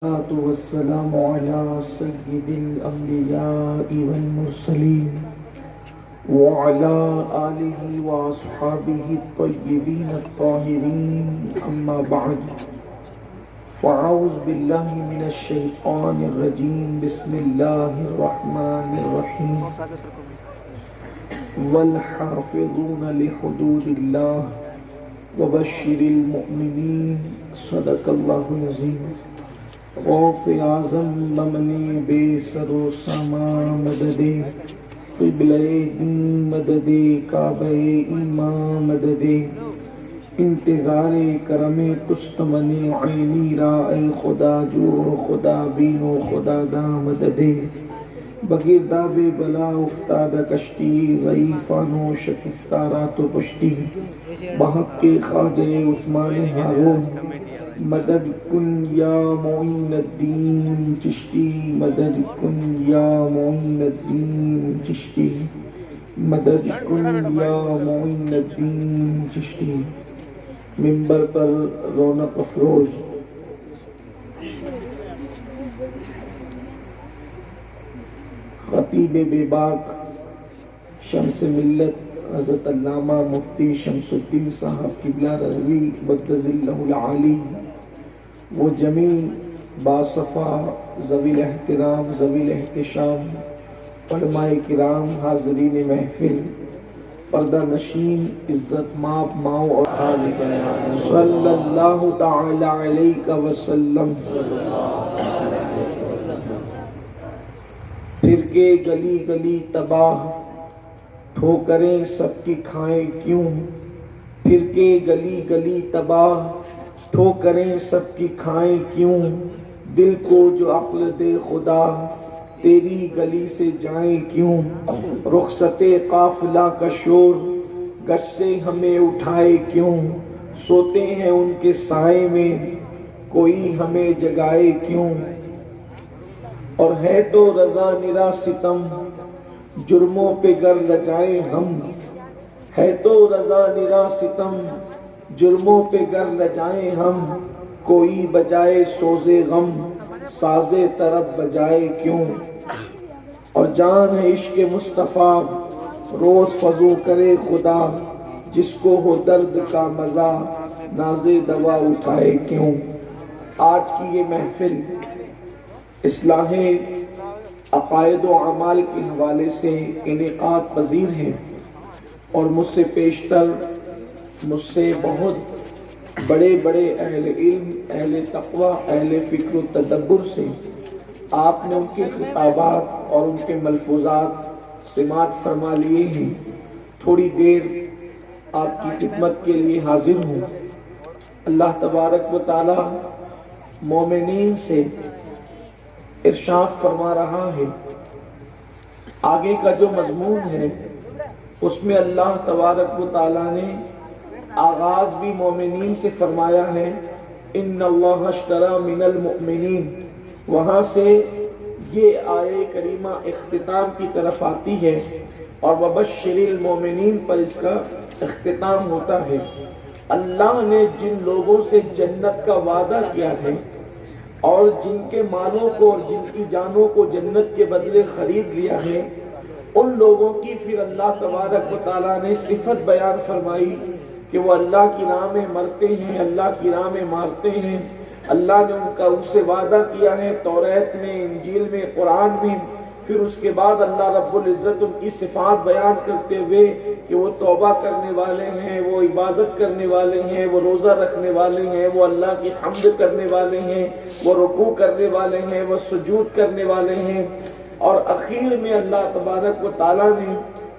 والصلاة والسلام على سيد الأنبياء والمرسلين وعلى آله وأصحابه الطيبين الطاهرين أما بعد فأعوذ بالله من الشيطان الرجيم بسم الله الرحمن الرحيم والحافظون لحدود الله وبشر المؤمنين صدق الله العظيم غوث اعظم بمنی بے سر و ساما مدد قبلہ دین مدد کعبہ ایمان مدد انتظار کرم تستمن عینی را اے خدا جو خدا بین و خدا دا مدد بگرداب بلا افتاد کشتی ضعیفانو شکستارات و پشتی بحق کے خواجہ عثمان ہارون مدد کن یا معین الدین چشتی مدد کن یا معین الدین چشتی مدد کن یا معین الدین چشتی منبر پر رونق افروز خطیب بے باک شمس ملت حضرت علامہ مفتی شمس الدین صاحب قبلہ رضوی مقدس اللہ العالی، وہ جمیع باصفا ذوی الاحترام ذوی الاحتشام علماء کرام حاضرین محفل پردہ نشین عزت ماب ماؤ اور صلی اللہ تعالی علیہ وسلم۔ پھر کے گلی گلی تباہ ٹھوکریں سب کی کھائیں کیوں، پھر کے گلی گلی تباہ ٹھوکریں سب کی کھائیں کیوں، دل کو جو عقل دے خدا تیری گلی سے جائیں کیوں، رخصت قافلہ کا شور گشت سے ہمیں اٹھائے کیوں، سوتے ہیں ان کے سائے میں کوئی ہمیں جگائے کیوں، اور ہے تو رضا نرا ستم جرموں پہ گر لجائیں ہم، ہے تو رضا نرا ستم جرموں پہ گر لجائیں ہم، کوئی بجائے سوز غم ساز طرب بجائے کیوں، اور جان ہے عشق مصطفیٰ روز فضو کرے خدا، جس کو ہو درد کا مزہ ناز دوا اٹھائے کیوں۔ آج کی یہ محفل اصلاح عقائد و اعمال کے حوالے سے انعقاد پذیر ہے، اور مجھ سے پیشتر مجھ سے بہت بڑے بڑے اہل علم اہل تقوی اہل فکر و تدبر سے آپ نے ان کے خطابات اور ان کے ملفوظات سماعت فرما لیے ہیں۔ تھوڑی دیر آپ کی خدمت کے لیے حاضر ہوں۔ اللہ تبارک و تعالی مومنین سے ارشاد فرما رہا ہے، آگے کا جو مضمون ہے اس میں اللہ تبارک و تعالی نے آغاز بھی مومنین سے فرمایا ہے، ان اللہ اشتری من المؤمنین، وہاں سے یہ آیے کریمہ اختتام کی طرف آتی ہے اور وبشر المؤمنین پر اس کا اختتام ہوتا ہے۔ اللہ نے جن لوگوں سے جنت کا وعدہ کیا ہے اور جن کے مالوں کو اور جن کی جانوں کو جنت کے بدلے خرید لیا ہے، ان لوگوں کی پھر اللہ تبارک و تعالیٰ نے صفت بیان فرمائی کہ وہ اللہ کی راہ میں مرتے ہیں، اللہ کی راہ میں مارتے ہیں۔ اللہ نے ان سے وعدہ کیا ہے توریت میں، انجیل میں، قرآن میں۔ پھر اس کے بعد اللہ رب العزت ان کی صفات بیان کرتے ہوئے کہ وہ توبہ کرنے والے ہیں، وہ عبادت کرنے والے ہیں، وہ روزہ رکھنے والے ہیں، وہ اللہ کی حمد کرنے والے ہیں، وہ رکوع کرنے والے ہیں، وہ سجود کرنے والے ہیں، اور اخیر میں اللہ تبارک و تعالیٰ نے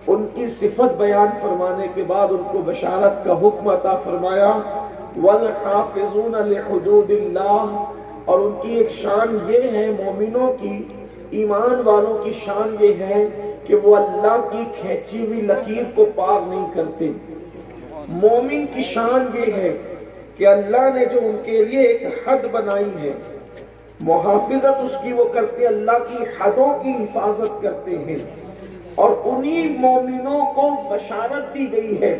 ان کی صفت بیان فرمانے کے بعد ان کو بشارت کا حکم عطا فرمایا، وَالْحَافِظُونَ لِحُدُودِ اللَّهِ، اور ان کی ایک شان یہ ہے، مومنوں کی ایمان والوں کی شان یہ ہے کہ وہ اللہ کی کھینچی ہوئی لکیر کو پار نہیں کرتے۔ مومن کی شان یہ ہے کہ اللہ نے جو ان کے لیے ایک حد بنائی ہے، محافظت اس کی وہ کرتے، اللہ کی حدوں کی حفاظت کرتے ہیں، اور انہی مومنوں کو بشارت دی گئی ہے،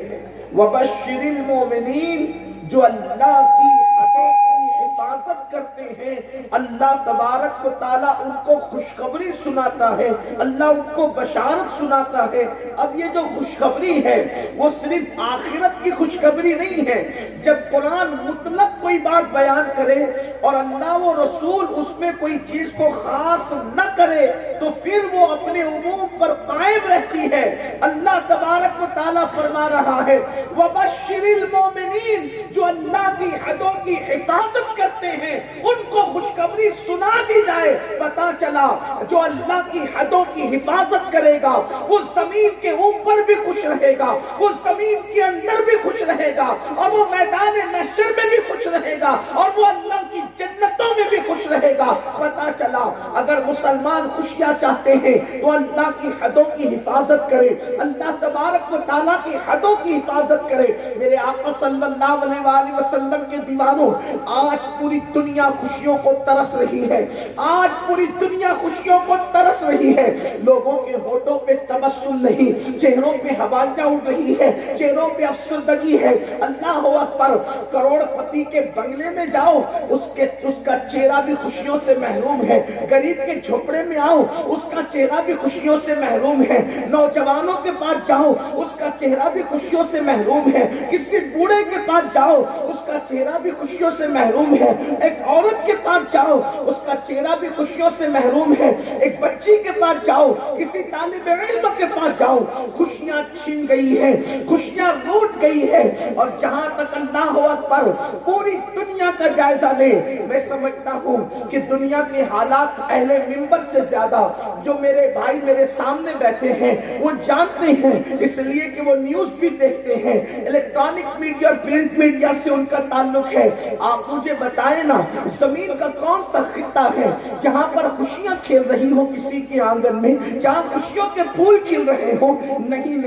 وَبَشِّرِ الْمُؤْمِنِينَ، جو اللہ کی حدوں کی حفاظت کرتے کرتے ہیں اللہ تبارک و تعالیٰ ان کو خوشخبری سناتا ہے، اللہ ان کو بشارت سناتا ہے۔ اب یہ جو خوشخبری ہے وہ صرف آخرت کی خوشخبری نہیں ہے۔ جب قرآن مطلق کوئی بات بیان کرے اور اللہ و رسول اس میں کوئی چیز کو خاص نہ کرے تو پھر وہ اپنے عموم پر قائم رہتی ہے۔ اللہ تبارک و تعالیٰ فرما رہا ہے وَبَشِّرِ الْمُؤْمِنِينَ، جو اللہ کی حدوں کی حفاظت کرتے ہیں ان کو خوشخبری سنا دی جائے۔ پتا چلا جو اللہ کی حدوں کی حفاظت کرے گا وہ زمین کے اوپر بھی خوش رہے گا، وہ زمین کے اندر بھی خوش رہے گا، اور وہ میدان محشر میں بھی خوش رہے گا، اور وہ اللہ کی جنتوں میں بھی خوش رہے گا۔ پتا چلا اگر مسلمان خوشیاں چاہتے ہیں تو اللہ کی حدوں کی حفاظت کرے، اللہ تبارک و تعالیٰ کی حدوں کی حفاظت کرے۔ میرے آقا صلی اللہ علیہ وآلہ وسلم کے دیوانوں، آج پوری دنیا خوشیوں کو ترس رہی ہے، آج پوری دنیا خوشیوں کو ترس رہی ہے۔ لوگوں کے ہونٹوں پہ تبسم نہیں، چہروں پہ ہوائیاں اڑ رہی ہے، چہروں پہ افسردگی ہے۔ اللہ اکبر، کروڑ پتی کے بنگلے میں جاؤ اس کا چہرہ بھی خوشیوں سے محروم ہے، غریب کے جھوپڑے میں آؤ اس کا چہرہ بھی خوشیوں سے محروم ہے، نوجوانوں کے پاس جاؤ اس کا چہرہ بھی خوشیوں سے محروم ہے، کسی بوڑھے کے پاس جاؤ اس کا چہرہ بھی خوشیوں سے محروم ہے، ایک عورت کے پاس جاؤ اس کا چہرہ بھی خوشیوں سے محروم ہے، ایک بچی کے پاس جاؤ، کسی طالب علم کے پاس جاؤ، خوشیاں چھن گئی ہے، خوشیاں روٹ گئی ہے۔ اور جہاں تک اللہ اکبر پوری دنیا کا جائزہ لے، میں سمجھتا ہوں کہ دنیا کے حالات اہل منبر سے زیادہ جو میرے بھائی میرے سامنے بیٹھے ہیں وہ جانتے ہیں، اس لیے کہ وہ نیوز بھی دیکھتے ہیں، الیکٹرانک میڈیا اور پرنٹ میڈیا سے ان کا تعلق ہے۔ آپ مجھے بتائیں نا زمین کا کون سا خطہ ہے جہاں پر خوشیاں کھیل رہی ہوں کسی کے آنگن میں، جہاں خوشیوں کے پھول کھل رہے ہوں؟ نہیں۔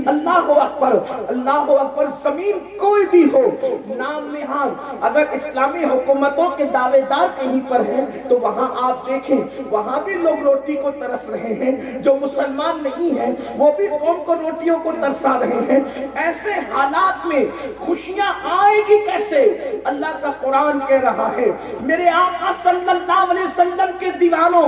اللہ اکبر، اللہ اکبر۔ زمین کوئی بھی ہو، نام نہاد اگر اسلامی حکومتوں کے دعوے دار کہیں پر ہیں تو وہاں آپ دیکھیں وہاں بھی لوگ روٹی کو ترس رہے ہیں، جو مسلمان نہیں ہیں وہ بھی قوم کو روٹیوں کو ترسا رہے ہیں۔ ایسے حالات میں خوشیاں آئے گی کیسے؟ اللہ کا قرآن کہہ رہا ہے، میرے آقا صلی اللہ علیہ وسلم کے دیوانوں،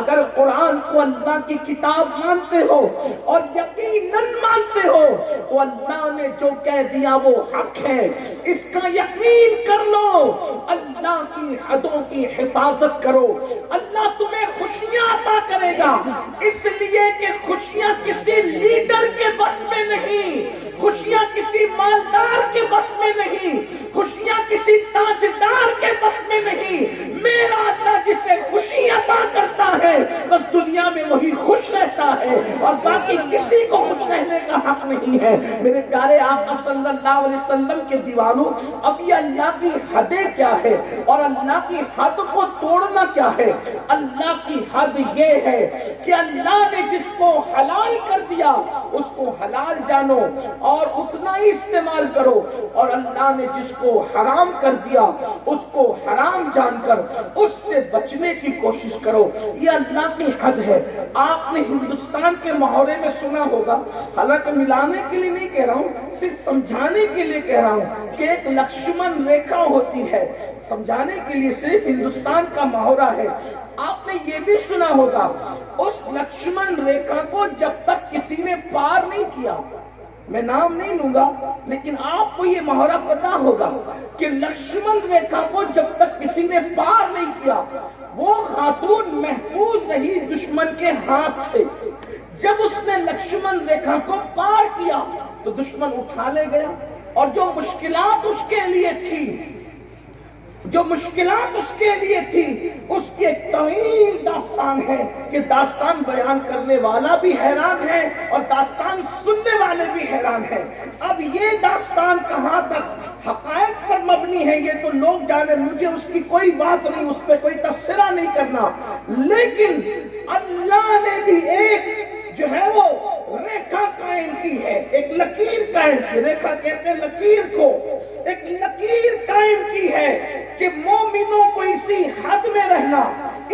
اگر قرآن کو اللہ کی کتاب مانتے ہو اور یقیناً مانتے ہو تو اللہ نے جو کہہ دیا وہ حق ہے، اس کا یقین کر لو۔ اللہ کی حدوں کی حفاظت کرو، اللہ تمہیں خوشیاں عطا کرے گا، اس لیے کہ خوشیاں کسی لیڈر کے بس میں نہیں، خوشیاں کسی مالدار کے بس میں نہیں، خوشیاں کسی تاجدار کے بس میں نہیں۔ میرا اللہ جسے خوشی عطا کرتا ہے بس دنیا میں وہی خوش رہتا ہے، اور باقی کسی کو خوش رہنے کا حق نہیں ہے۔ میرے پیارے آقا صلی اللہ علیہ وسلم کے دیوانوں، اب یہ اللہ کی حدیں کیا ہے اور اللہ کی حد کو توڑنا کیا ہے؟ اللہ کی حد یہ ہے کہ اللہ نے جس کو حلال کر دیا اس کو حلال جانو اور اتنا ہی استعمال کرو، اور اللہ نے جس کو حرام کر دیا اس کو حرام جان کر اس سے بچنے کی کوشش کرو۔ یہ اللہ کی حد ہے۔ آپ نے ہندوستان کے محاورے میں سنا ہوگا، حالانکہ ملانے کے لیے نہیں کہہ رہا ہوں، صرف سمجھانے کے لیے کہہ رہا ہوں کہ ایک لکشمن ریکھا ہوتی ہے، سمجھانے کے لیے صرف ہندوستان کا محاورہ ہے۔ آپ نے یہ بھی سنا ہوگا اس لکشمن ریکھا کو جب تک کسی نے پار نہیں کیا، میں نام نہیں لوں گا لیکن آپ کو یہ محاورہ پتا ہوگا کہ لکشمن ریکھا کو جب تک کسی نے پار نہیں کیا وہ خاتون محفوظ رہی دشمن کے ہاتھ سے۔ جب اس نے لکشمن ریکھا کو پار کیا تو دشمن اٹھا لے گیا، اور جو مشکلات اس کے لیے تھی اس کی ایک طویل داستان ہے کہ داستان بیان کرنے والا بھی حیران ہے اور داستان سننے والے بھی حیران ہیں۔ اب یہ داستان کہاں تک حقائق پر مبنی ہے یہ تو لوگ جانے، مجھے اس کی کوئی بات نہیں، اس پہ کوئی تبصرہ نہیں کرنا، لیکن اللہ نے بھی ایک جو ہے وہ ریکھا قائم کی ہے، ایک لکیر قائم کی، ریکھا کہتے ہیں لکیر کو، ایک لکیر قائم کی ہے کہ مومنوں کو اسی حد میں رہنا،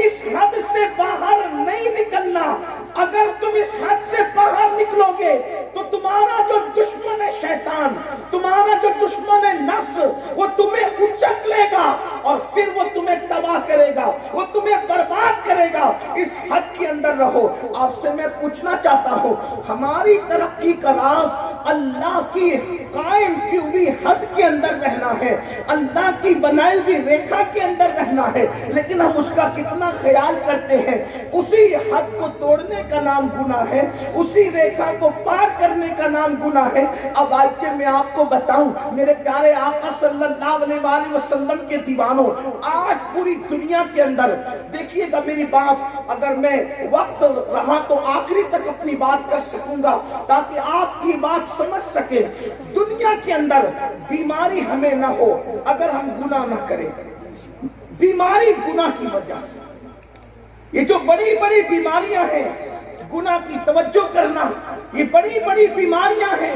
اس حد سے باہر نہیں نکلنا۔ اگر تم اس حد سے باہر نکلو گے تو تمہارا جو دشمن ہے شیطان، تمہارا جو دشمن ہے نفس، وہ تمہیں اچک لے گا اور پھر وہ تمہیں تباہ کرے گا، وہ تمہیں برباد کرے گا۔ اس حد کے اندر رہو۔ آپ سے میں پوچھنا چاہتا ہوں، ہماری ترقی کا راز اللہ کی قائم کی ہوئی حد کے اندر رہنا ہے، اللہ کی بنائی ہوئی ریکھا کے اندر رہنا ہے، لیکن ہم اس کا کتنا خیال کرتے ہیں؟ اسی حد کو توڑنے کا نام گناہ ہے، اسی ریکھا کو پار کرنے کا نام گناہ ہے۔ اب آج کے میں آپ کو بتاؤں میرے پیارے آقا صلی اللہ علیہ وآلہ وسلم کے دیوانوں، آج پوری دنیا کے اندر دیکھیے گا میری بات، اگر میں وقت رہا تو آخری تک اپنی بات کر سکوں گا تاکہ آپ کی بات سمجھ سکے۔ دنیا کے اندر بیماری ہمیں نہ ہو اگر ہم گناہ نہ کریں، بیماری گناہ کی وجہ سے، یہ جو بڑی بڑی بیماریاں ہیں، گناہ کی توجہ کرنا، یہ بڑی بڑی بیماریاں ہیں،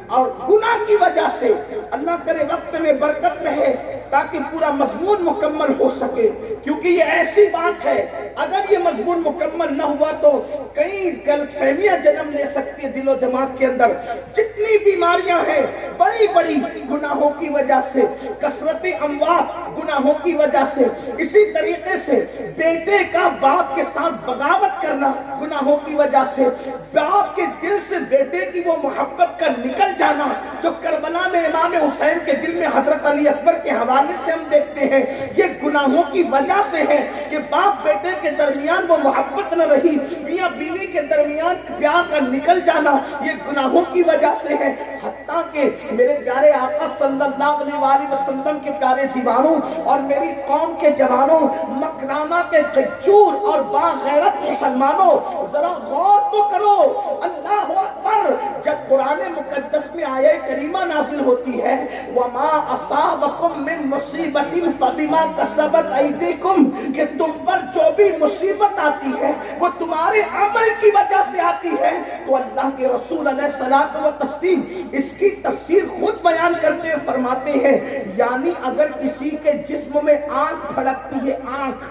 اور گناہ کی وجہ سے اللہ کرے وقت میں برکت رہے تاکہ پورا مضمون مکمل ہو سکے، کیونکہ یہ ایسی بات ہے اگر یہ مضمون مکمل نہ ہوا تو کئی غلط فہمیاں جنم لے سکتی ہے دل و دماغ کے اندر۔ جتنی بیماریاں ہیں بڑی بڑی گناہوں کی وجہ سے، کثرت اموات گناہوں کی وجہ سے، اسی طریقے سے بیٹے کا باپ کے ساتھ بغاوت کرنا گناہوں کی وجہ سے، باپ کے دل سے بیٹے کی وہ محبت کا نکل جانا جو کربلا میں امام حسین کے دل میں حضرت علی اکبر کے حوالے سے ہم دیکھتے ہیں، یہ گناہوں کی وجہ سے ہے کہ باپ بیٹے کے درمیان وہ محبت نہ رہی، میاں بیوی کے درمیان پیار کا نکل جانا یہ گناہوں کی وجہ سے ہے۔ حتیٰ کہ میرے پیارے آقا صلی اللہ علیہ وآلہ وسلم کے پیارے دیوانوں اور میری قوم کے جوانوں، مکرانہ کے غیور اور باغیرت مسلمانوں، ذرا غور تو کرو، اللہ اکبر، جب قرآن مقدس میں آیہ کریمہ نازل ہوتی ہے وَمَا أَصَابَكُم مِّن مُّصِيبَةٍ فَبِمَا كَسَبَتْ أَيْدِيكُمْ، کہ تم پر جو بھی مصیبت آتی ہے وہ تمہارے عمل کی وجہ سے آتی ہے، تو اللہ کے رسول علیہ الصلوۃ والتسلیم اس کی تفسیر خود بیان کرتے ہیں، فرماتے ہیں یعنی اگر کسی کے جسم میں آنکھ پھڑکتی ہے، آنکھ،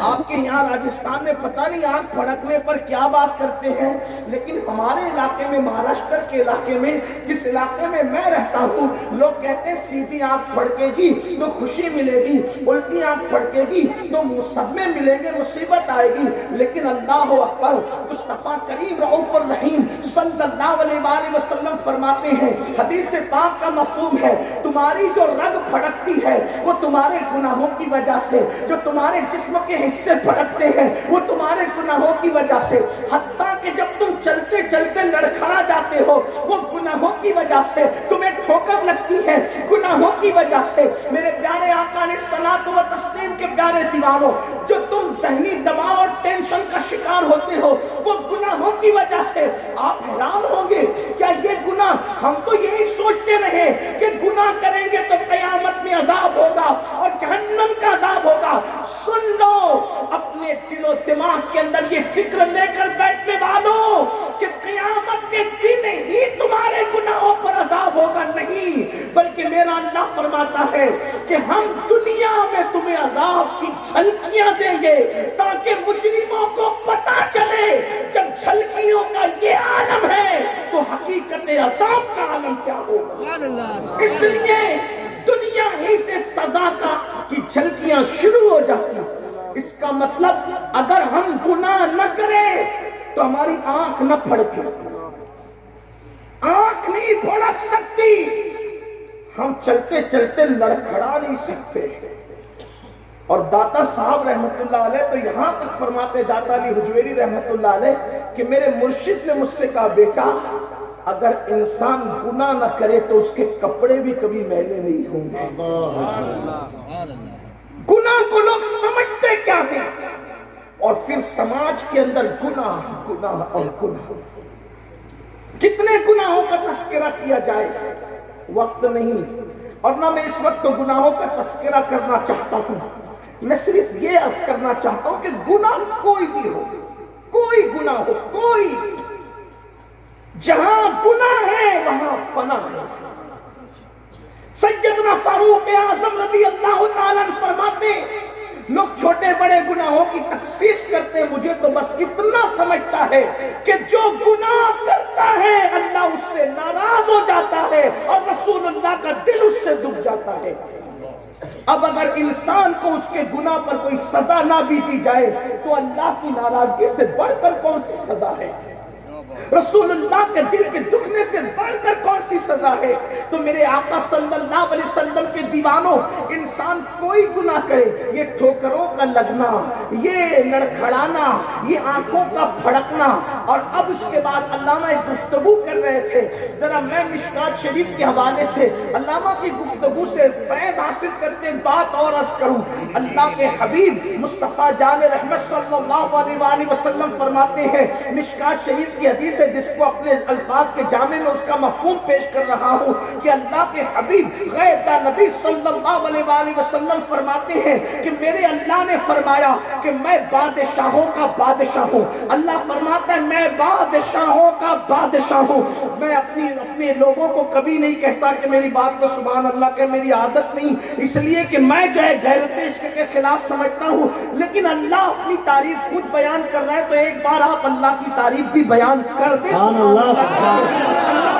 آپ کے یہاں راجستھان میں پتہ نہیں آنکھ پھڑکنے پر کیا بات کرتے ہیں، لیکن ہمارے علاقے میں، مہاراشٹر کے علاقے میں، جس علاقے میں میں رہتا ہوں، لوگ کہتے ہیں سیدھی آنکھ پھڑکے گی تو خوشی ملے گی، الٹی آنکھ پھڑکے گی تو صدمے ملیں گے، مصیبت آئے گی، لیکن اللہ اکبر، مصطفیٰ کریم رؤوف الرحیم صلی اللہ علیہ وآلہ وسلم فرماتے ہیں، حدیث پاک کا مفہوم ہے، تمہاری جو رگ پھڑکتی ہے وہ تمہارے گناہوں کی وجہ سے، جو تمہارے جسم کے حصے پھڑکتے ہیں وہ تمہارے گناہوں کی وجہ سے، حتیٰ کہ جب تم چلتے چلتے لڑکھڑا جاتے ہو وہ گناہوں کی وجہ سے، تمہیں ٹھوکر لگتی ہے گناہوں کی وجہ سے۔ میرے پیارے آقا علیہ الصلوۃ والتسلیم کے پیارے دیوانوں، جو تم ذہنی دباؤ اور ٹینشن کا شکار ہوتے ہو وہ گناہوں کی وجہ سے۔ آپ حیران ہوں گے کیا یہ گناہ، ہم تو یہی سوچتے رہے کہ گناہ کریں گے تو قیامت میں عذاب ہوگا اور جہنم کا عذاب ہوگا۔ سن لو، اپنے دل و دماغ کے اندر یہ فکر لے کر بیٹھنے والوں کہ قیامت کے دن ہی تمہارے گناہوں پر عذاب ہوگا، نہیں، بلکہ میرا اللہ فرماتا ہے کہ ہم دنیا میں تمہیں عذاب کی جھلکیاں دیں گے تاکہ مجرموں کو پتہ چلے جب جھلکیوں کا یہ عالم ہے تو حقیقت عذاب کا عالم کیا ہوگا۔ اس لیے دنیا ہی سے سزا کی جھلکیاں شروع ہو جاتی۔ اس کا مطلب اگر ہم گناہ نہ کریں تو ہماری آنکھ نہ پھڑکے، آنکھ نہیں پھڑک سکتی، ہم چلتے چلتے لڑکھڑا نہیں سکتے۔ اور داتا صاحب رحمت اللہ علیہ تو یہاں تک فرماتے، داتا علی حجویری رحمت اللہ علیہ، کہ میرے مرشد نے مجھ سے کہا بیٹا اگر انسان گناہ نہ کرے تو اس کے کپڑے بھی کبھی میلے نہیں ہوں گے۔ گناہ کو لوگ سمجھتے کیا ہیں، اور پھر سماج کے اندر گناہ گناہ اور گناہ، کتنے گناہوں کا تذکرہ کیا جائے، وقت نہیں، اور نہ میں اس وقت گناہوں کا تذکرہ کرنا چاہتا ہوں، میں صرف یہ عرض کرنا چاہتا ہوں کہ گناہ کوئی بھی ہو، کوئی گناہ ہو، کوئی، جہاں گناہ ہے وہاں فنا ہے۔ سیدنا فاروق اعظم رضی اللہ تعالیٰ عنہ فرماتے، لوگ چھوٹے بڑے گناہوں کی تخصیص کرتے، مجھے تو بس اتنا سمجھتا ہے کہ جو گناہ کرتا ہے اللہ اس سے ناراض ہو جاتا ہے اور رسول اللہ کا دل اس سے دکھ جاتا ہے۔ اب اگر انسان کو اس کے گناہ پر کوئی سزا نہ بھی دی جائے تو اللہ کی ناراضگی سے بڑھ کر کون سی سزا ہے؟ رسول اللہ کے دل کے دکھنے سے بڑھ کر کون سی سزا ہے؟ تو میرے آقا صلی اللہ علیہ وسلم کے دیوانوں، انسان کوئی گناہ کرے، یہ ٹھوکروں کا لگنا، یہ لڑکھڑانا، یہ آنکھوں کا پھڑکنا، اور اب اس کے بعد علامہ ایک گفتگو کر رہے تھے، ذرا میں مشکات شریف کے حوالے سے علامہ کی گفتگو سے فیض حاصل کرتے ایک بات اور عرض کروں۔ اللہ کے حبیب مصطفیٰ جان رحمت صلی اللہ علیہ وآلہ وسلم فرماتے ہیں، مشکات شریف کی حدیث ہے جس کو اپنے الفاظ کے جامع میں اس کا مفہوم پیش کر رہا ہوں، کہ اللہ کے حبیب غیر دا نبی صلی اللہ علیہ وآلہ وسلم فرماتے ہیں کہ میرے اللہ نے فرمایا کہ میں بادشاہوں کا بادشاہ ہوں۔ اللہ فرماتا ہے میں بادشاہوں کا بادشاہ ہوں۔ میں اپنے لوگوں کو کبھی نہیں کہتا کہ میری بات کو سبحان اللہ کہ میری عادت نہیں، اس لیے کہ میں جو ہے غیرت عشق کے خلاف سمجھتا ہوں، لیکن اللہ اپنی تعریف خود بیان کر رہا ہے تو ایک بار آپ اللہ کی تعریف بھی بیان کر دے۔ اللہ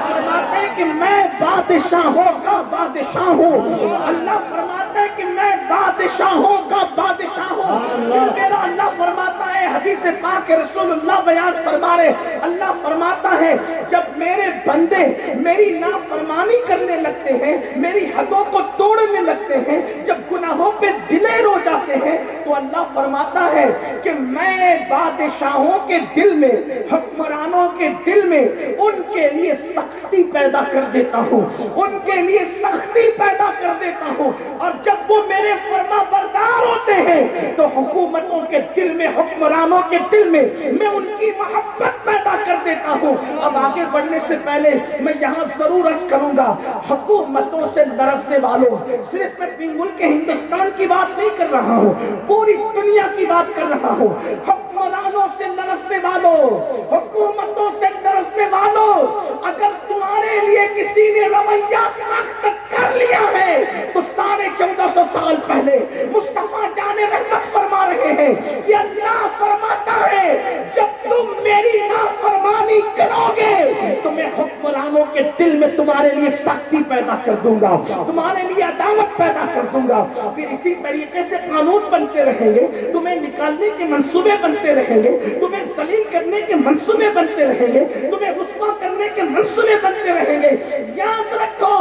فرماتا ہے کہ میں بادشاہوں کا بادشاہ ہوں۔ اللہ فرماتا ہے کہ میں بادشاہوں کا بادشاہ ہوں۔ پھر میرا اللہ فرماتا ہے، حدیث پاک رسول اللہ بیان فرما رہے، اللہ فرماتا ہے جب میرے بندے میری نافرمانی کرنے لگتے ہیں، میری حدوں کو توڑنے لگتے ہیں، جب گناہوں پہ دلیر ہو جاتے ہیں، تو اللہ فرماتا ہے کہ میں بادشاہوں کے دل میں، حکمرانوں کے دل میں ان کے لیے سختی پیدا کر دیتا ہوں، ان کے لیے سختی پیدا کر دیتا ہوں، اور جب وہ میرے فرما بردار ہوتے ہیں تو حکومتوں کے دل میں، حکمرانوں کے دل میں میں ان کی محبت پیدا کر دیتا ہوں۔ اب آگے بڑھنے سے پہلے میں یہاں ضرور عرض کروں گا، حکومتوں سے لرزنے والوں، صرف میں اپنے ملک ہندوستان کی بات نہیں کر رہا ہوں، پوری دنیا کی بات کر رہا ہوں۔ حکمرانوں سے لرزنے والوں، حکومتوں سے لرزنے والوں، اگر تمہارے لیے کسی نے رویہ سخت کر لیا ہے تو 1450 سال پہلے مصطفیٰ جان رحمت فرما رہے ہیں، یہ اللہ فرماتا ہے جب تم میری نافرمانی کرو گے تو میں حکمرانوں کے دل میں تمہارے لیے سختی پیدا کر دوں گا، تمہارے لیے عداوت پیدا کر دوں گا، پھر اسی طریقے سے قانون بنتے رہیں گے، تمہیں نکالنے کے منصوبے بنتے رہیں گے، تمہیں ذلیل کرنے کے منصوبے بنتے رہیں گے، تمہیں رسوا کرنے کے منصوبے بنتے رہیں گے۔ یاد رکھو،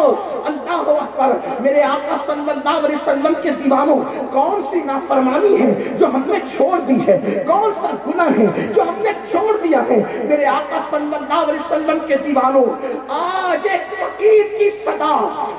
اللہ اکبر، میرے آقا صلی اللہ علیہ وسلم کے دیوانوں، کون سی نافرمانی ہے جو ہم نے چھوڑ دی ہے، کون سا گناہ ہے جو ہم نے چھوڑ دیا ہے؟ میرے آقا صلی اللہ علیہ وسلم کے دیوانوں، آج ایک فقیر کی صدا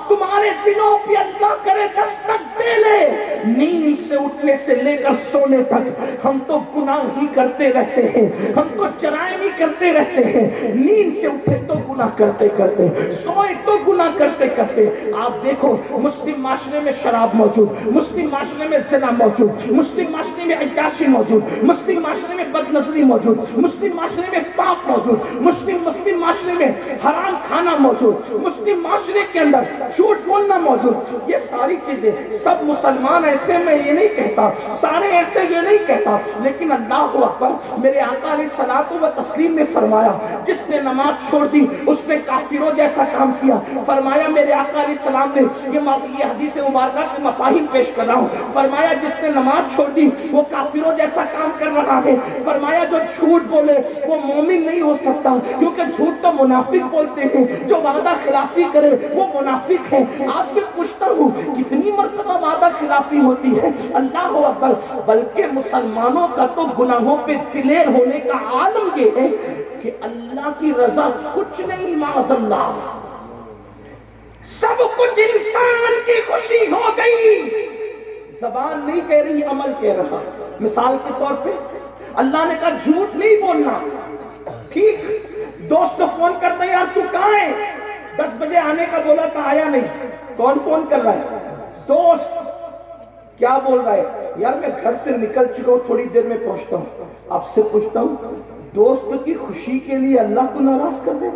تمہارے دلوں پہ اللہ کرے دستک دے لے، نیند سے اٹھنے سے لے کر سونے تک ہم تو گناہ ہی کرتے رہتے ہیں، ہم تو جرائم ہی کرتے رہتے ہیں، نیند سے اٹھے تو گناہ کرتے کرتے، سوئے تو گناہ کرتے کرتے۔ آپ دیکھو، مسلم معاشرے میں شراب موجود، مسلم معاشرے میں زنا موجود، مسلم معاشرے میں عیاشی موجود، مسلم معاشرے میں بد نظری موجود، مسلم معاشرے میں پاپ موجود، مسلم معاشرے میں حرام کھانا موجود، مسلم معاشرے کے اندر جھوٹ بولنا موجود۔ یہ ساری چیزیں سب مسلمان ایسے، میں یہ نہیں کہتا سارے ایسے، یہ نہیں کہتا، لیکن اللہ اکبر، میرے آقا علیہ الصلوۃ والتسلیم نے فرمایا جس نے نماز چھوڑ دی اس نے کافروں جیسا کام کیا۔ فرمایا میرے آقا علیہ السلام نے، یہ حدیث مبارکہ کے مفاہیم پیش کر رہا ہوں، فرمایا جس نے نماز چھوڑ دی وہ کافروں جیسا کام کر رہا ہے۔ فرمایا جو جھوٹ بولے وہ مومن نہیں ہو سکتا، کیونکہ جھوٹ تو منافق بولتے ہیں، جو وعدہ خلافی کرے وہ منافق ہے۔ آپ سے پوچھتا ہوں کتنی مرتبہ وعدہ خلافی ہوتی ہے؟ اللہ اکبر، بلکہ مسلمانوں کا تو گناہوں پہ دلیر ہونے کا عالم یہ ہے کہ اللہ کی رضا کچھ نہیں، معاذ اللہ، سب کچھ انسان کی خوشی ہو گئی، زبان نہیں کہہ رہی، عمل کہہ رہا۔ مثال کے طور پہ اللہ نے کہا جھوٹ نہیں بولنا، ٹھیک، دوست کو فون کرتا ہے، یار تو کہاں ہے؟ 10 بجے آنے کا بولا تھا، آیا نہیں۔ کون فون کر رہا ہے؟ دوست۔ کیا بول رہا ہے؟ یار میں گھر سے نکل چکا ہوں، تھوڑی دیر میں پہنچتا ہوں۔ آپ سے پوچھتا ہوں، دوست کی خوشی کے لیے اللہ کو ناراض کر دے؟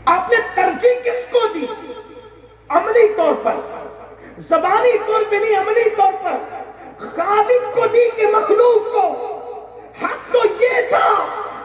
آپ نے ترجیح کس کو دی؟ عملی طور پر، زبانی طور پہ نہیں، عملی طور پر خالق کو دی کہ مخلوق کو؟ حق تو یہ تھا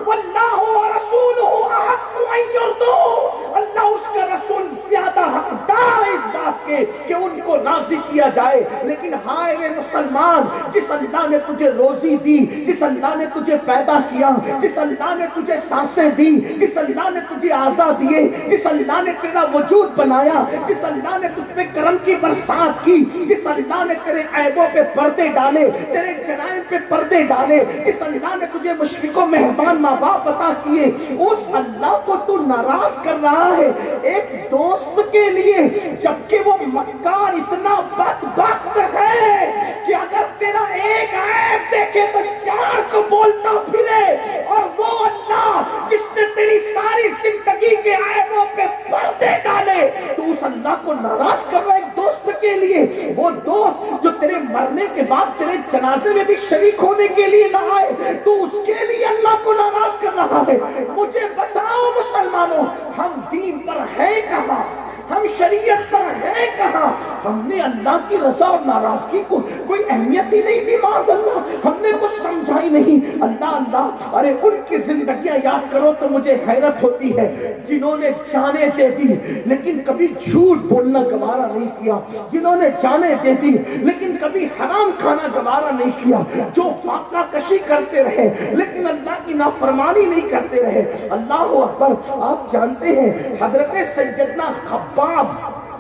واللہ ورسولہ احق ان یرضوہ، اللہ اس کا رسول زیادہ حقدار ہے اس بات کے کہ ان کو راضی کیا جائے۔ لیکن ہائے رے مسلمان، جس اللہ نے تجھے روزی دی، جس اللہ نے تجھے پیدا کیا، جس اللہ نے تجھے سانسیں دی، جس اللہ نے تجھے اعضاء دیے، جس اللہ نے تیرا وجود بنایا، جس اللہ نے تجھ پہ کرم کی برسات کی، جس اللہ نے تیرے عیبوں پہ پردے ڈالے، تیرے جرائم پہ پردے ڈالے، جس اللہ نے تجھے مشفق و مہربان ماں باپ عطا کیے، اس اللہ کو تو ناراض کر رہا ہے ایک دوست کے لیے، جبکہ وہ مکار اتنا بدبخت ہے کہ اگر تیرا ایک عیب دیکھے تو چار کو بولتا پھرے، اور وہ اللہ جس نے تیری ساری زندگی کے عیبوں پہ پردے ڈالے، تو اس اللہ کو ناراض کر رہا ہے ایک دوست کے لیے۔ وہ دوست جو تیرے مرنے کے بعد تیرے جنازے میں بھی شریک ہونے کے لیے نہ آئے، تو اس کے لیے اللہ کو ناراض کر رہا ہے۔ مجھے بتاؤ مسلمانوں، ہم دین پر ہے کہاں؟ ہم شریعت پر ہے کہاں؟ ہم نے اللہ کی رضا اور ناراضگی کو کوئی اہمیت ہی نہیں دی، معاذ اللہ، ہم نے کچھ سمجھا ہی نہیں۔ اللہ اللہ، ارے ان کی زندگیاں یاد کرو تو مجھے حیرت ہوتی ہے، جنہوں نے جانیں دے دی لیکن کبھی جھوٹ بولنا گوارا نہیں کیا، جنہوں نے جانیں دے دی لیکن کبھی حرام کھانا گوارا نہیں کیا، جو فاقہ کشی کرتے رہے لیکن اللہ کی نافرمانی نہیں کرتے رہے۔ اللہ اکبر۔ آپ جانتے ہیں حضرت سیدنا خباب،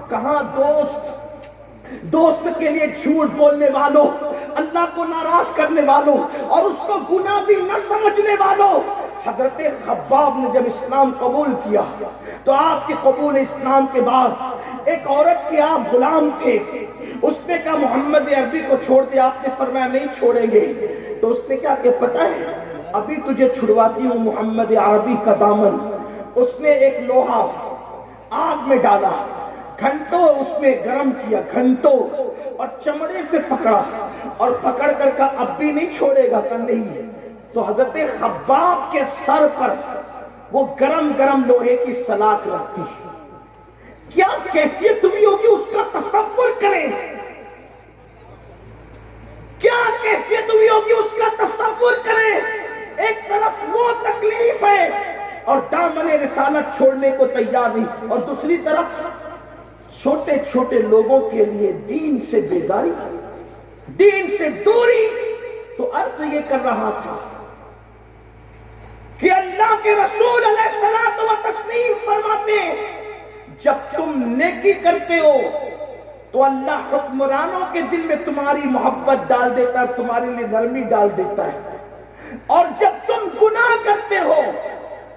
کہاں دوست کے لیے جھوٹ بولنے والوں، اللہ کو ناراض کرنے والوں اور اس کو گناہ بھی نہ سمجھنے والوں۔ حضرت خباب نے جب اسلام قبول کیا تو آپ کے قبول اسلام کے بعد ایک عورت کے آپ غلام تھے، اس نے کہا محمد عربی کو چھوڑ دیا، آپ نے فرمایا نہیں چھوڑیں گے۔ تو اس نے کیا کہ پتہ ہے ابھی تجھے چھڑواتی ہوں محمد عربی کا دامن۔ اس نے ایک لوہا آگ میں ڈالا، گھنٹوں اس میں گرم کیا، گھنٹوں، اور چمڑے سے پکڑا اور پکڑ کر کہا اب بھی نہیں چھوڑے گا، کہ نہیں۔ تو حضرت خباب کے سر پر وہ گرم گرم لوہے کی سلاخ رکھتی، کیا کیفیت ہوئی ہوگی اس کا تصور کریں، کیا کیفیت ہوئی ہوگی اس کا تصور کریں۔ ایک طرف وہ تکلیف ہے اور دامن رسالت چھوڑنے کو تیار نہیں، اور دوسری طرف چھوٹے چھوٹے لوگوں کے لیے دین سے بیزاری، دین سے دوری۔ تو عرض یہ کر رہا تھا کہ اللہ کے رسول علیہ الصلوۃ والتسلیم فرماتے جب تم نیکی کرتے ہو تو اللہ حکمرانوں کے دل میں تمہاری محبت ڈال دیتا ہے، تمہارے لیے نرمی ڈال دیتا ہے، اور جب تم گناہ کرتے ہو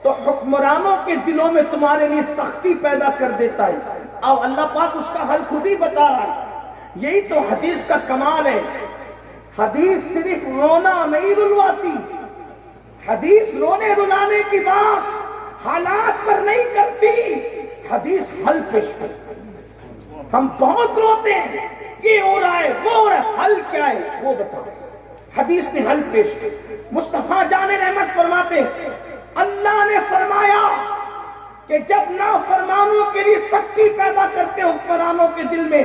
تو حکمرانوں کے دلوں میں تمہارے لیے سختی پیدا کر دیتا ہے۔ اور اللہ پاک اس کا حل خود ہی بتا رہا ہے۔ یہی تو حدیث کا کمال ہے، حدیث صرف رونا نہیں رلواتی، حدیث رونے رلانے کی بات حالات پر نہیں کرتی، حدیث حل پیش کرتی۔ ہم بہت روتے ہیں، یہ ہو رہا ہے وہ ہو رہا ہے، حل کیا ہے وہ بتاؤ۔ حدیث نے حل پیش کی۔ مصطفیٰ جان رحمت فرماتے اللہ نے فرمایا کہ جب نافرمانوں کے لیے سختی پیدا کرتے حکمرانوں کے دل میں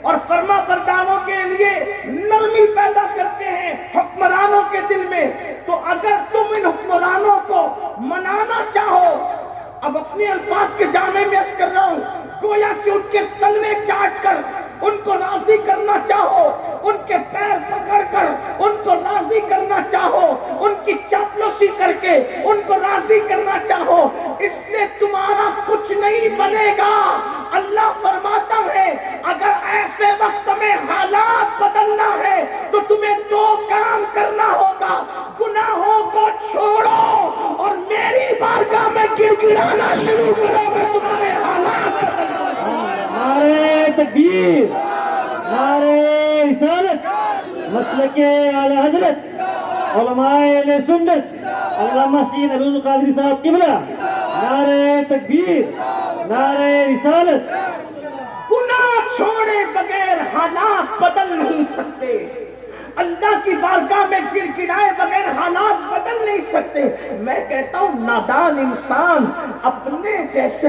اور فرما برداروں کے لیے نرمی پیدا کرتے ہیں حکمرانوں کے دل میں، تو اگر تم ان حکمرانوں کو منانا چاہو، اب اپنے الفاظ کے جامع میں عرض کر رہا ہوں، گویا کہ ان کے تلوے چاٹ کر ان کو راضی کرنا چاہو، ان کے پیر پکڑ کر ان کو راضی کرنا چاہو، ان کی چاپلوسی کر کے ان کو راضی کرنا چاہو، اس سے تمہارا کچھ نہیں بنے گا۔ اللہ فرماتا ہے اگر ایسے وقت میں حالات بدلنا ہے تو تمہیں دو کام کرنا ہوگا، گناہوں کو چھوڑو اور میری بارگاہ میں گڑ گڑانا شروع کرو، میں تمہارے حالات بدلنا۔ نعرہ تکبیر، نعرہ رسالت، مسلک اعلی حضرت علماء اہل سنت علامہ سید عبد القادری صاحب قبلہ، نعرہ تکبیر، نعرہ رسالت۔ گناہ چھوڑے بغیر حالات بدل نہیں سکتے، اللہ کی بارگاہ میں گر گرائے بغیر حالات بدل نہیں سکتے۔ میں کہتا ہوں نادان انسان اپنے جیسے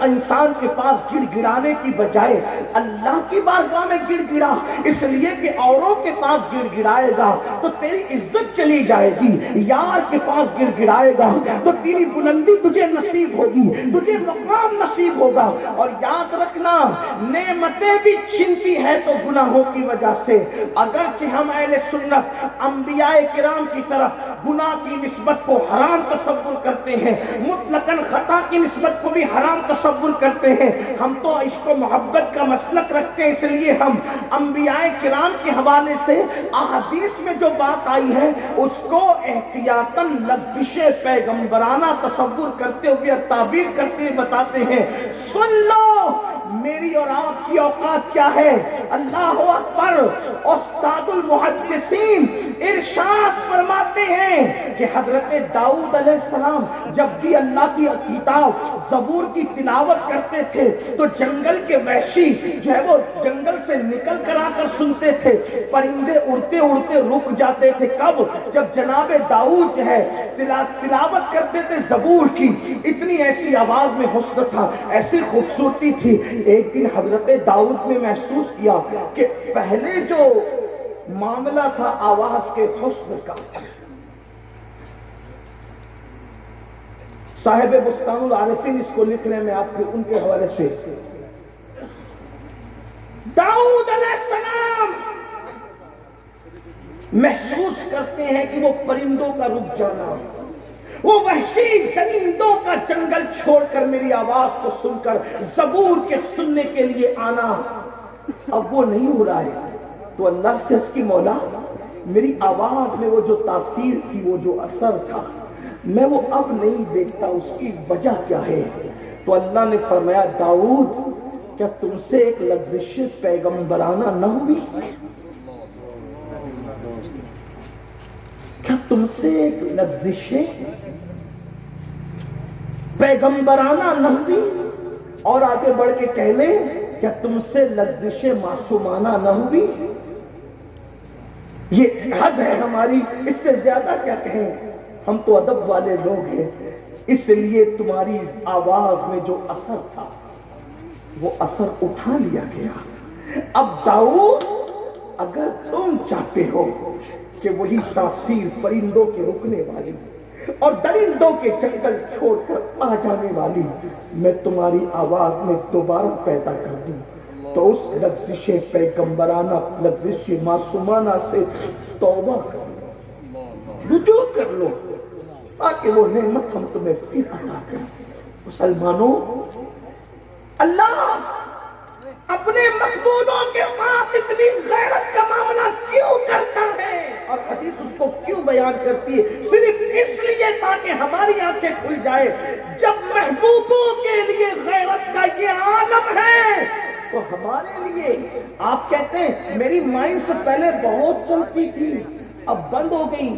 انسان کے پاس گڑ گڑانے کی بجائے اللہ کی بارگاہ میں گڑ گڑا، اس لیے کہ اوروں کے پاس گڑ گڑائے گا تو تیری عزت چلی جائے گی، یار کے پاس گڑ گڑائے گا تو تیری بلندی تجھے نصیب ہوگی، تجھے مقام نصیب ہوگا۔ اور یاد رکھنا نعمتیں بھی چھنتی ہے تو گناہوں کی وجہ سے۔ اگرچہ ہم اہل سنت انبیاء کرام کی طرف گناہ کی نسبت کو حرام تصور کرتے ہیں، مطلقاً خطا کی نسبت کو بھی حرام تصور کرتے ہیں، ہم تو عشق و محبت کا مسلک رکھتے ہیں، اس لیے ہم انبیاء کرام کے حوالے سے احادیث میں جو بات آئی ہے اس کو احتیاطاً لغزش پیغمبرانہ تصور کرتے ہوئے اور تعبیر کرتے ہوئے بتاتے ہیں۔ سن لو میری اور آپ کی اوقات کیا ہے۔ اللہ اکبر۔ استاد المحدثین ارشاد فرماتے ہیں کہ حضرت داؤد علیہ السلام جب بھی اللہ کی کتاب زبور کی تلاوت کرتے تھے تو جنگل کے وحشی جو ہے وہ جنگل سے نکل کر آ کر سنتے تھے، پرندے اڑتے اڑتے رک جاتے تھے۔ کب؟ جب جناب داؤد جو ہے تلاوت کرتے تھے زبور کی، اتنی ایسی آواز میں حسن تھا، ایسی خوبصورتی تھی۔ ایک دن حضرت داؤد نے محسوس کیا کہ پہلے جو معاملہ تھا آواز کے حسن کا، صاحب بستان العارفین اس کو لکھ رہے ہیں، میں آپ کو ان کے حوالے سے۔ داؤد علیہ السلام محسوس کرتے ہیں کہ وہ پرندوں کا رک جانا، وہ وحشی درندوں کا جنگل چھوڑ کر میری آواز کو سن کر زبور کے سننے کے لیے آنا اب وہ نہیں ہو رہا ہے۔ تو اللہ سے اس کی مولا میری آواز میں وہ جو تاثیر تھی، وہ جو اثر تھا، میں وہ اب نہیں دیکھتا، اس کی وجہ کیا ہے؟ تو اللہ نے فرمایا داؤد کیا تم سے ایک لغزش پیغمبرانہ نہ ہوئی؟ کیا تم سے ایک لغزش پیغمبرانہ نہ ہوئی؟ اور آگے بڑھ کے کہہ لیں کیا تم سے لغزش معصومانہ نہ ہوئی؟ یہ حد ہے ہماری، اس سے زیادہ کیا کہیں؟ ہم تو ادب والے لوگ ہیں، اس لیے تمہاری آواز میں جو اثر تھا وہ اثر اٹھا لیا گیا۔ اب داؤد اگر تم چاہتے ہو کہ وہی تاثیر پرندوں کے رکنے والی اور درندوں کے جنگل چھوڑ کر آ جانے والی میں تمہاری آواز میں دوبارہ پیدا کر دوں، تو اس لغزش پیغمبرانہ، لغزش معصومانہ سے توبہ کر لو، رجوع کر لو، تاکہ وہ نعمت ہم تمہیں پھر عطا کریں۔ مسلمانوں، اللہ اپنے مقبولوں کے ساتھ اتنی غیرت کا معاملہ کیوں کرتا ہے اور حدیث اس کو کیوں بیان کرتی ہے؟ صرف اس لیے تاکہ ہماری آنکھیں کھل جائے۔ جب محبوبوں کے لیے غیرت کا یہ عالم ہے تو ہمارے لیے، آپ کہتے ہیں میری مائنڈ سے پہلے بہت چلتی تھی اب بند ہو گئی۔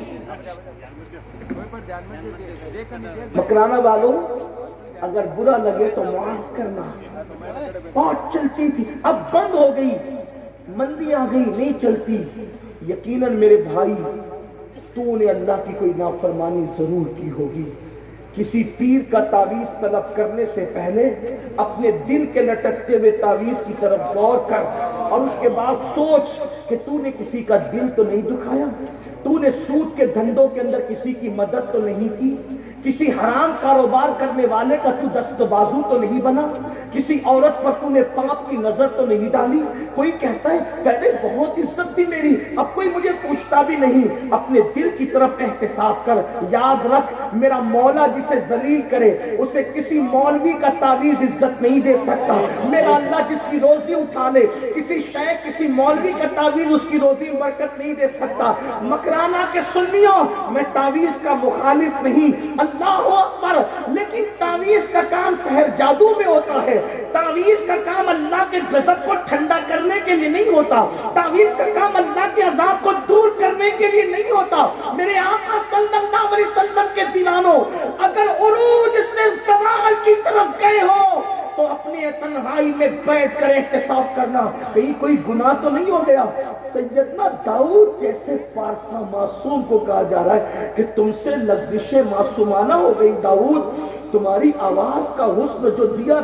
مکرانہ والوں اگر برا لگے تو معاف کرنا، بہت چلتی تھی اب بند ہو گئی، مندی آ گئی، نہیں چلتی۔ یقیناً میرے بھائی تو نے اللہ کی کوئی نافرمانی ضرور کی ہوگی۔ کسی پیر کا تعویذ طلب کرنے سے پہلے اپنے دل کے لٹکتے ہوئے تعویذ کی طرف غور کر اور اس کے بعد سوچ کہ تو نے کسی کا دل تو نہیں دکھایا، تو نے سود کے دھندوں کے اندر کسی کی مدد تو نہیں کی، کسی حرام کاروبار کرنے والے کا تو دست بازو تو نہیں بنا، کسی عورت پر تو نے پاپ کی نظر تو نہیں ڈالی۔ کوئی کہتا ہے پہلے بہت عزت تھی میری، اب کوئی مجھے پوچھتا بھی نہیں۔ اپنے دل کی طرف احتساب کر، یاد رکھ میرا مولا جسے ذلیل کرے اسے کسی مولوی کا تعویذ عزت نہیں دے سکتا۔ میرا اللہ جس کی روزی اٹھا لے کسی شیخ کسی مولوی کا تعویذ اس کی روزی برکت نہیں دے سکتا۔ مکرانہ کے سنیوں، میں تعویذ کا مخالف نہیں، اللہ اکبر، لیکن تعویذ کا کام سحر جادو میں ہوتا ہے۔ تعویذ کا کام اللہ کے غضب کو ٹھنڈا کرنے کے لیے نہیں ہوتا، تعویذ کا کام اللہ کے عذاب کو دور کرنے کے لیے نہیں ہوتا۔ میرے آقا صلی اللہ علیہ وسلم کے دیوانوں، اگر عروج سے زوال کی طرف گئے ہو تو اپنی تنہائی میں بیٹھ کر احتساب کرنا کہیں کوئی گناہ تو نہیں ہو گیا۔ سیدنا داؤد جیسے پارسا معصوم کو کہا جا رہا ہے کہ تم سے لغزش معصومانہ ہو گئی داؤد، تمہاری آواز کا حسن جو دیا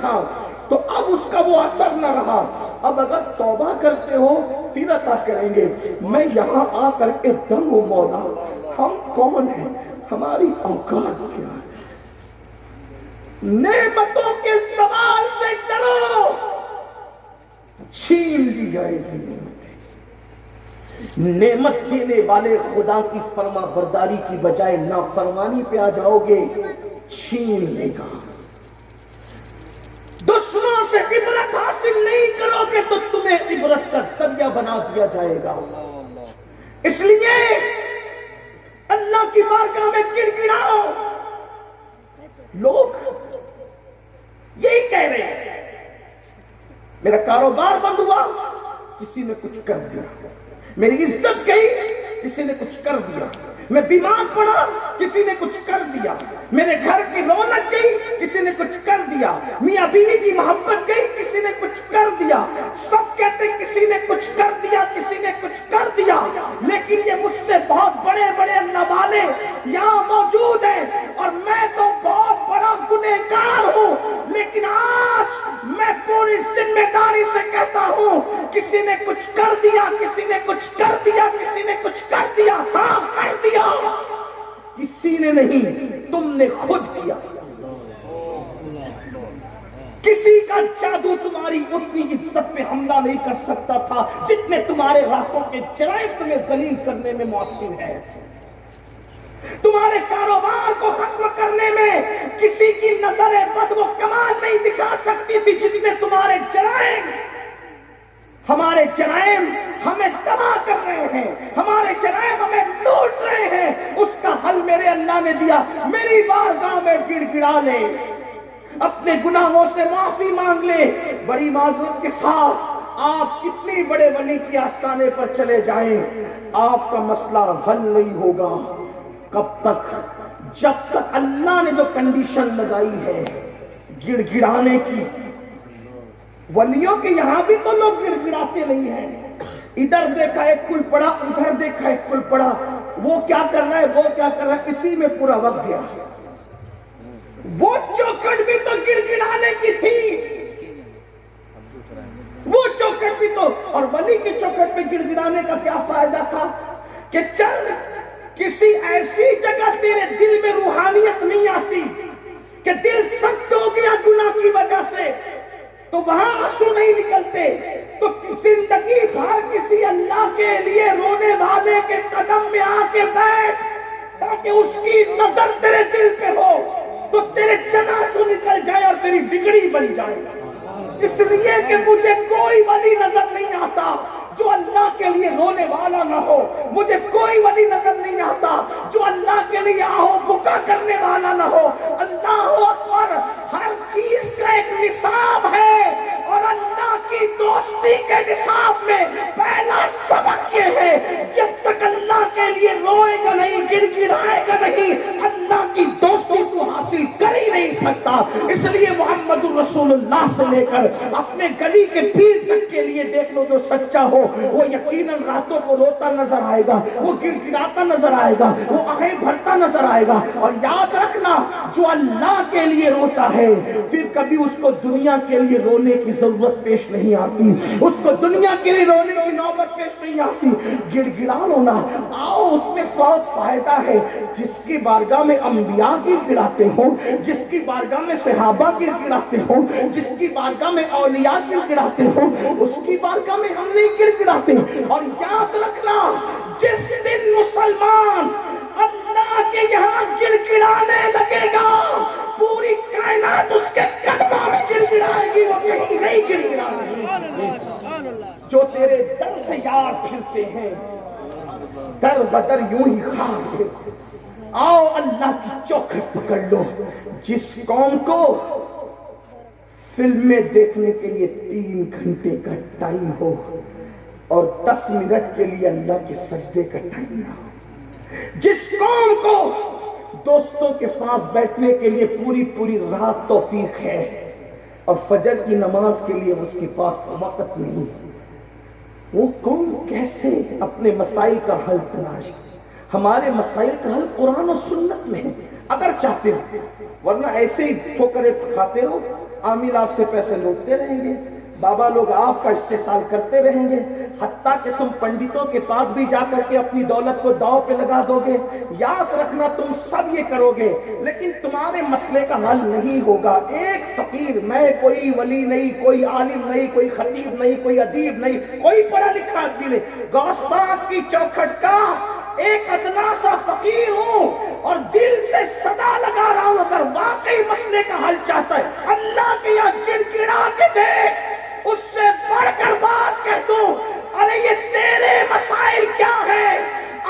تھا تو اب اس کا وہ اثر نہ رہا، اب اگر توبہ کرتے ہو پھر عطا کریں گے۔ میں یہاں آ کر کے دم ہوں مولا، ہم کون ہیں، ہماری اوقات کیا ہے؟ نعمتوں کے زوال سے ڈرو، چھین لی جائے گی نعمت دینے والے خدا کی فرما برداری کی بجائے نافرمانی پہ آ جاؤ گے، چھین لے گا۔ دشمنوں سے عبرت حاصل نہیں کرو گے تو تمہیں عبرت کا ذریعہ بنا دیا جائے گا۔ اس لیے اللہ کی بارگاہ میں گڑگڑاؤ۔ لوگ یہی کہہ رہے ہیں میرا کاروبار بند ہوا، کسی نے کچھ کر دیا، میری عزت گئی، کسی نے کچھ کر دیا، میں بیمار پڑا، کسی نے کچھ کر دیا، میرے گھر کی رونق گئی، کسی نے کچھ کر دیا، میاں بیوی کی محبت گئی، کسی نے کچھ کر دیا۔ سب کہتے ہیں کسی نے کچھ کر دیا، کسی نے کچھ کر دیا، لیکن یہ مجھ سے بہت بڑے بڑے اللہ والے یہاں موجود ہیں اور میں تو بہت بڑا گنہگار ہوں، لیکن آج میں پوری ذمہ داری سے کہتا ہوں کسی نے کچھ کر دیا، کسی نے کچھ کر دیا، کسی نے کچھ کر دیا، ہاں کر دیا، کسی نے نہیں، تم نے خود کیا۔ کسی کا جادو تمہاری اتنی عزت پہ حملہ نہیں کر سکتا تھا جتنے تمہارے راتوں کے جرائم تمہیں ذلیل کرنے میں مؤثر ہے۔ تمہارے کاروبار کو ختم کرنے میں کسی کی نظر بد وہ کمال نہیں دکھا سکتی تھی جتنے تمہارے جرائم۔ ہمارے جرائم ہمیں تباہ کر رہے ہیں، ہمارے جرائم ہمیں لوٹ رہے ہیں، اس کا حل میرے اللہ نے دیا۔ میری بارگاہ میں گڑ گڑا لے، اپنے گناہوں سے معافی مانگ لے، بڑی معذرت کے ساتھ آپ کتنی بڑے ولی کی آستانے پر چلے جائیں، آپ کا مسئلہ حل نہیں ہوگا۔ کب تک؟ جب تک اللہ نے جو کنڈیشن لگائی ہے گڑ گڑانے کی۔ ولیوں کے یہاں بھی تو لوگ گڑ گڑاتے نہیں ہیں، ادھر دیکھا ایک کل پڑا، ادھر دیکھا ایک کل پڑا، وہ کیا کر رہا ہے، وہ کیا کر رہا ہے، اسی میں پورا وقت گیا۔ وہ چوکھٹ بھی تو گڑ گڑانے کی تھی، وہ چوکھٹ بھی تو، اور ولی کے چوکھٹ پہ گڑ گڑانے کا کیا فائدہ تھا کہ چل کسی ایسی جگہ تیرے دل میں روحانیت نہیں آتی کہ دل سخت ہو گیا گناہ کی وجہ سے، تو وہاں آنسو نہیں نکلتے، تو زندگی بھر کسی اللہ کے لیے رونے والے کے قدم میں آ کے بیٹھ تاکہ اس کی نظر تیرے دل پہ ہو، تو تیرے چناسو نکل جائے اور تیری بگڑی بن جائے۔ اس لیے کہ مجھے کوئی ولی نظر نہیں آتا جو اللہ کے لیے رونے والا نہ ہو، مجھے کوئی ولی نظر نہیں آتا جو اللہ کے لیے آہو بکا کرنے والا نہ ہو۔ اللہ اکبر، ہر چیز کا ایک نصاب ہے، اور اللہ کی دوستی کے نصاب میں پہلا سبق یہ ہے جب تک اللہ کے لیے روئے گا نہیں، گڑ گڑائے گا نہیں، اللہ کی دوستی کو حاصل کر ہی نہیں سکتا۔ اس لیے محمد رسول اللہ سے لے کر اپنے گلی کے پیر تک کے لیے دیکھ لو، جو سچا ہو وہ یقیناً راتوں کو روتا نظر آئے گا، وہ گڑ گڑاتا نظر آئے گا، وہ آہیں بھرتا نظر آئے گا۔ اور یاد رکھنا، جو اللہ کے لیے روتا ہے پھر کبھی اس کو دنیا کے لیے رونے کی ضرورت پیش نہیں آتی، اس کو دنیا کے لیے رونے کی نوبت پیش نہیں آتی۔ گڑ گڑا لو نا، آؤ، اس میں بہت فائدہ ہے۔ جس کی بارگاہ میں انبیاء گڑ گڑاتے ہوں، جس کی بارگاہ میں صحابہ گڑ گڑاتے ہوں، جس کی بارگاہ میں اولیاء گڑ گڑاتے ہوں، اس کی بارگاہ میں ہم نہیں گڑ گڑاتے۔ اور یاد رکھنا، جس دن مسلمان اللہ کے یہاں گڑ گڑانے لگے گا، پوری کائنات اس کے قدموں میں گڑ گڑائے گی، وہ کہیں نہیں گڑ گڑائے گی۔ جو تیرے در سے یار پھرتے ہیں، در بدر یوں ہی خواہ، آؤ اللہ کی چوکھٹ پکڑ لو۔ جس قوم کو فلمیں دیکھنے کے لیے 3 گھنٹے کا ٹائم ہو اور 10 منٹ کے لیے اللہ کے سجدے کا ٹائم نہ ہو، جس قوم کو دوستوں کے پاس بیٹھنے کے لیے پوری پوری رات توفیق ہے، اور فجر کی نماز کے لیے اس کے پاس وقت نہیں۔ وہ کون کیسے اپنے مسائل کا حل تلاش؟ ہمارے مسائل کا حل قرآن و سنت میں ہے، اگر چاہتے ہو، ورنہ ایسے ہی ٹھوکریں کھاتے رہو، عامل آپ سے پیسے لوٹتے رہیں گے، بابا لوگ آپ کا استحصال کرتے رہیں گے، حتیٰ کہ تم پنڈتوں کے پاس بھی جا کر کے اپنی دولت کو داؤ پہ لگا دو گے۔ یاد رکھنا تم سب یہ کرو گے، لیکن تمہارے مسئلے کا حل نہیں ہوگا۔ ایک فقیر، میں کوئی ولی نہیں، کوئی عالم نہیں، کوئی خطیب نہیں، کوئی ادیب نہیں، کوئی پڑھا لکھا آدمی نہیں، غوث پاک کی چوکھٹ کا ایک ادنا سا فقیر ہوں، اور دل سے صدا لگا رہا ہوں، اگر واقعی مسئلے کا حل چاہتا ہے اللہ کے یہاں گڑ گڑا کے دیکھ، اس سے بڑھ کر بات کہہ دوں، ارے یہ تیرے مسائل کیا ہے؟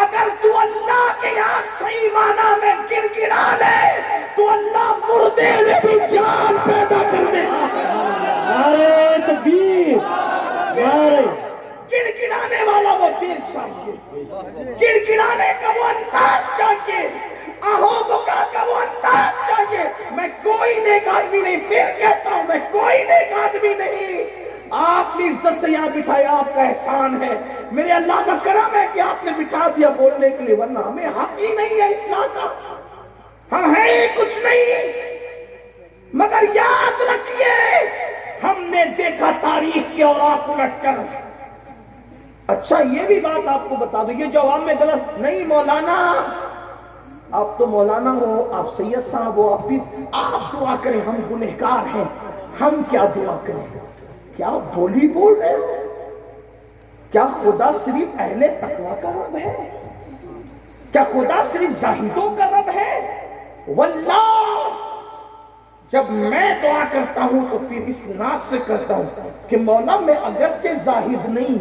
اگر تو اللہ کے یہاں صحیح معنی میں گڑ گڑا لے تو اللہ مردے میں بھی جان پیدا کر دے گا۔ نعرہ تکبیر، نعرہ گڑ گڑانے والا وہ دل چاہیے، گڑ گڑانے کا وہ انداز چاہیے، آہو بکا کا وہ انداز چاہیے۔ میں کوئی نیک آدمی نہیں، پھر کہتا ہوں میں کوئی نیک آدمی نہیں، آپ نے عزت سے یہاں بٹھایا، آپ کا احسان ہے، میرے اللہ کا کرم ہے کہ آپ نے بٹھا دیا بولنے کے لیے، ورنہ ہمیں حق ہی نہیں ہے اصلاح کا، ہم ہیں کچھ نہیں۔ مگر یاد رکھیے، ہم نے دیکھا تاریخ کے اوراق الٹ کر۔ اچھا یہ بھی بات آپ کو بتا دو، یہ جو عوام میں غلط نہیں، مولانا آپ تو مولانا ہو، آپ سید صاحب ہو، آپ دعا کریں، ہم گنہگار ہیں، ہم کیا دعا کریں؟ کیا بولی بول رہے ہو؟ کیا خدا صرف اہل تقوی کا رب ہے؟ کیا خدا صرف زاہدوں کا رب ہے؟ واللہ جب میں دعا کرتا ہوں تو پھر اس ناز سے کرتا ہوں کہ مولا میں اگرچہ زاہد نہیں،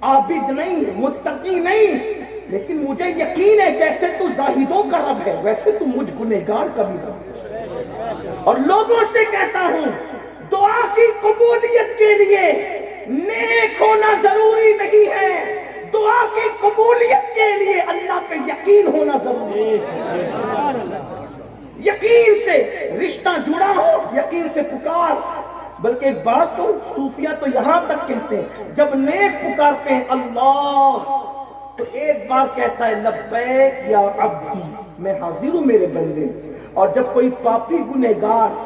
عابد نہیں، متقی نہیں، لیکن مجھے یقین ہے جیسے تو زاہدوں کا رب ہے ویسے تو مجھ گنہگار کا بھی رب ہے۔ اور لوگوں سے کہتا ہوں دعا کی قبولیت کے لیے نیک ہونا ضروری نہیں ہے، دعا کی قبولیت کے لیے اللہ پہ یقین ہونا ضروری ہے۔ یقین سے رشتہ جڑا ہو، یقین سے پکار۔ بلکہ ایک بات تو صوفیہ تو یہاں تک کہتے ہیں جب نیک پکارتے ہیں اللہ تو ایک بار کہتا ہے لبیک یا عبدی، میں حاضر ہوں میرے بندے، اور جب کوئی پاپی گنہگار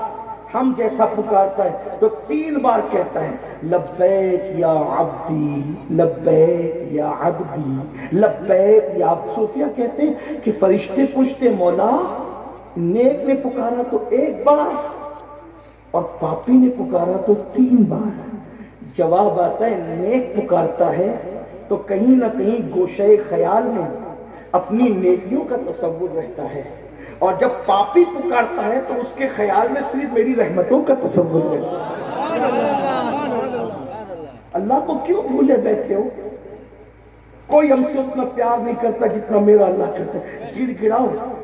ہم جیسا پکارتا ہے تو 3 بار کہتا ہے لبیک یا عبدی، لبیک یا عبدی، لبیک یا عبد۔ صوفیہ کہتے ہیں کہ فرشتے پوچھتے مولا نیک نے پکارا تو 1 بار اور پاپی نے پکارا تو 3 بار۔ جواب آتا ہے نیک پکارتا ہے تو کہیں نہ کہیں گوشے خیال میں اپنی نیکیوں کا تصور رہتا ہے، اور جب پاپی پکارتا ہے تو اس کے خیال میں صرف میری رحمتوں کا تصور رہتا ہے۔ اللہ کو کیوں بھولے بیٹھے ہو؟ کوئی ہم سے اتنا پیار نہیں کرتا جتنا میرا اللہ کرتا ہے۔ گڑ گڑاؤ